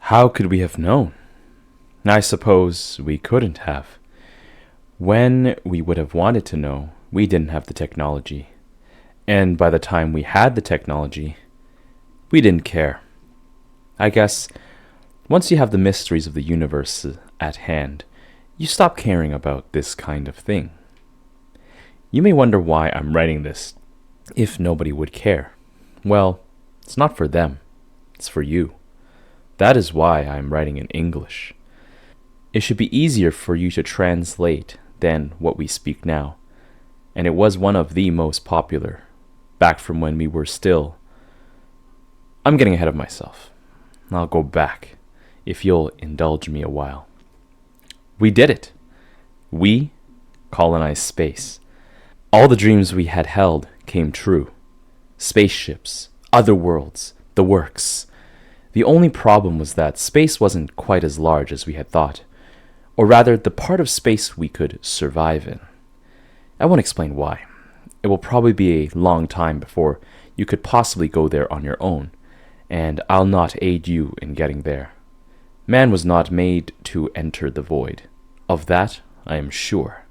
How could we have known? I suppose we couldn't have. When we would have wanted to know, we didn't have the technology. And by the time we had the technology, we didn't care. I guess once you have the mysteries of the universe at hand, you stop caring about this kind of thing. You may wonder why I'm writing this if nobody would care. Well, it's not for them, it's for you. That is why I'm writing in English. It should be easier for you to translate than what we speak now, and it was one of the most popular, back from when we were still... I'm getting ahead of myself. I'll go back, if you'll indulge me a while. We did it. We colonized space. All the dreams we had held came true. Spaceships, other worlds, the works. The only problem was that space wasn't quite as large as we had thought, or rather, the part of space we could survive in. I won't explain why. It will probably be a long time before you could possibly go there on your own, and I'll not aid you in getting there. Man was not made to enter the void. Of that, I am sure.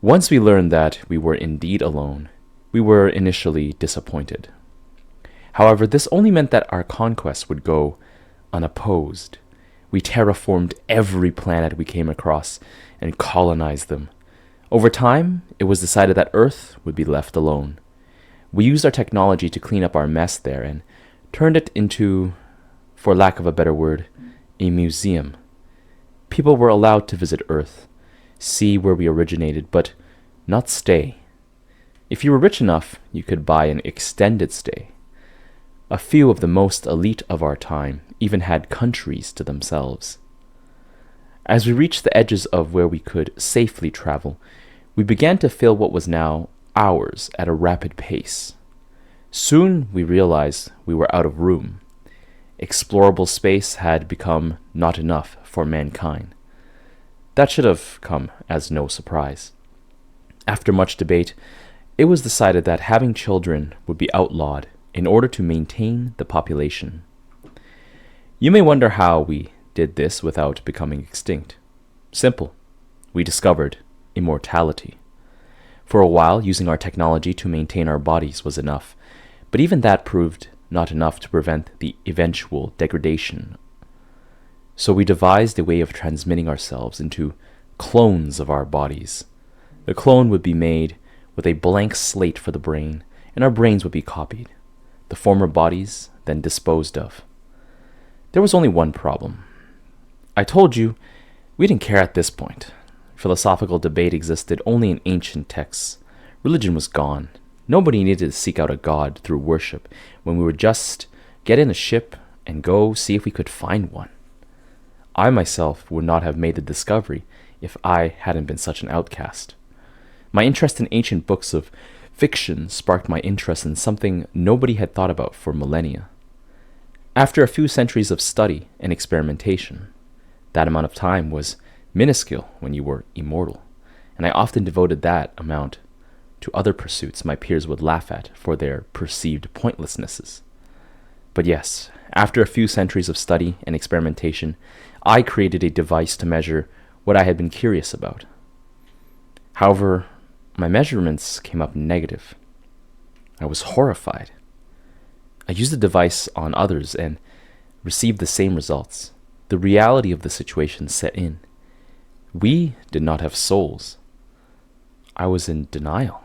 Once we learned that we were indeed alone, we were initially disappointed. However, this only meant that our conquest would go unopposed. We terraformed every planet we came across and colonized them. Over time, it was decided that Earth would be left alone. We used our technology to clean up our mess there and turned it into, for lack of a better word, a museum. People were allowed to visit Earth, see where we originated, but not stay. If you were rich enough, you could buy an extended stay. A few of the most elite of our time even had countries to themselves. As we reached the edges of where we could safely travel, we began to fill what was now ours at a rapid pace. Soon we realized we were out of room. Explorable space had become not enough for mankind. That should have come as no surprise. After much debate, it was decided that having children would be outlawed in order to maintain the population. You may wonder how we did this without becoming extinct. Simple. We discovered immortality. For a while, using our technology to maintain our bodies was enough, but even that proved not enough to prevent the eventual degradation. So we devised a way of transmitting ourselves into clones of our bodies. The clone would be made with a blank slate for the brain, and our brains would be copied. The former bodies then disposed of. There was only one problem. I told you, we didn't care at this point. Philosophical debate existed only in ancient texts. Religion was gone. Nobody needed to seek out a god through worship when we would just get in a ship and go see if we could find one. I myself would not have made the discovery if I hadn't been such an outcast. My interest in ancient books of fiction sparked my interest in something nobody had thought about for millennia. After a few centuries of study and experimentation, that amount of time was minuscule when you were immortal, and I often devoted that amount to other pursuits my peers would laugh at for their perceived pointlessnesses. But yes, after a few centuries of study and experimentation, I created a device to measure what I had been curious about. However, my measurements came up negative. I was horrified. I used the device on others and received the same results. The reality of the situation set in. We did not have souls. I was in denial.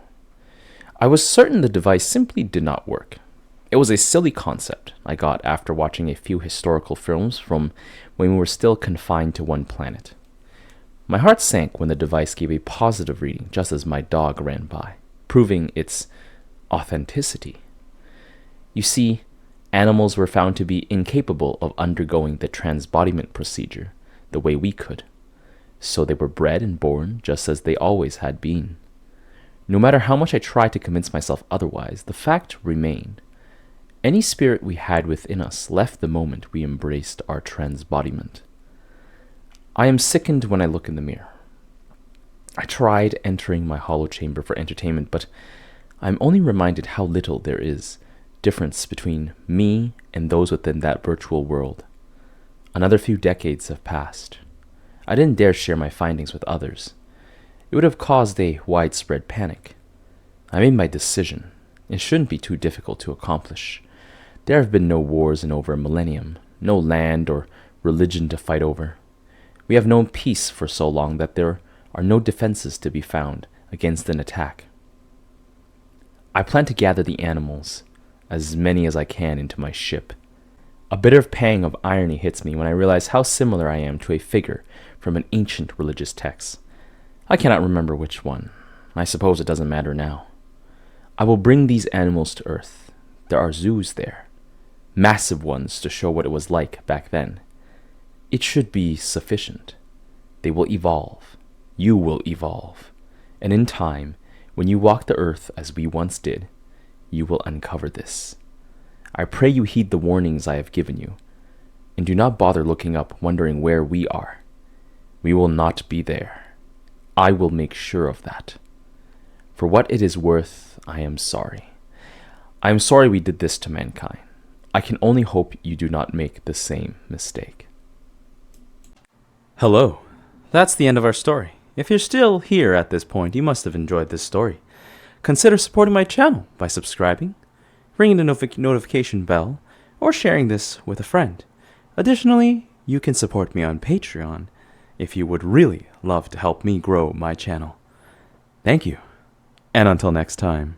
I was certain the device simply did not work. It was a silly concept I got after watching a few historical films from when we were still confined to one planet. My heart sank when the device gave a positive reading just as my dog ran by, proving its authenticity. You see, animals were found to be incapable of undergoing the transbodiment procedure the way we could, so they were bred and born just as they always had been. No matter how much I tried to convince myself otherwise, the fact remained. Any spirit we had within us left the moment we embraced our transbodiment. I am sickened when I look in the mirror. I tried entering my hollow chamber for entertainment, but I'm only reminded how little there is difference between me and those within that virtual world. Another few decades have passed. I didn't dare share my findings with others. It would have caused a widespread panic. I made my decision. It shouldn't be too difficult to accomplish. There have been no wars in over a millennium, no land or religion to fight over. We have known peace for so long that there are no defenses to be found against an attack. I plan to gather the animals, as many as I can, into my ship. A bitter pang of irony hits me when I realize how similar I am to a figure from an ancient religious text. I cannot remember which one. I suppose it doesn't matter now. I will bring these animals to Earth. There are zoos there. Massive ones to show what it was like back then. It should be sufficient. They will evolve. You will evolve. And in time, when you walk the earth as we once did, you will uncover this. I pray you heed the warnings I have given you, and do not bother looking up wondering where we are. We will not be there. I will make sure of that. For what it is worth, I am sorry. I am sorry we did this to mankind. I can only hope you do not make the same mistake. Hello. That's the end of our story. If you're still here at this point, you must have enjoyed this story. Consider supporting my channel by subscribing, ringing the notification bell, or sharing this with a friend. Additionally, you can support me on Patreon if you would really love to help me grow my channel. Thank you, and until next time.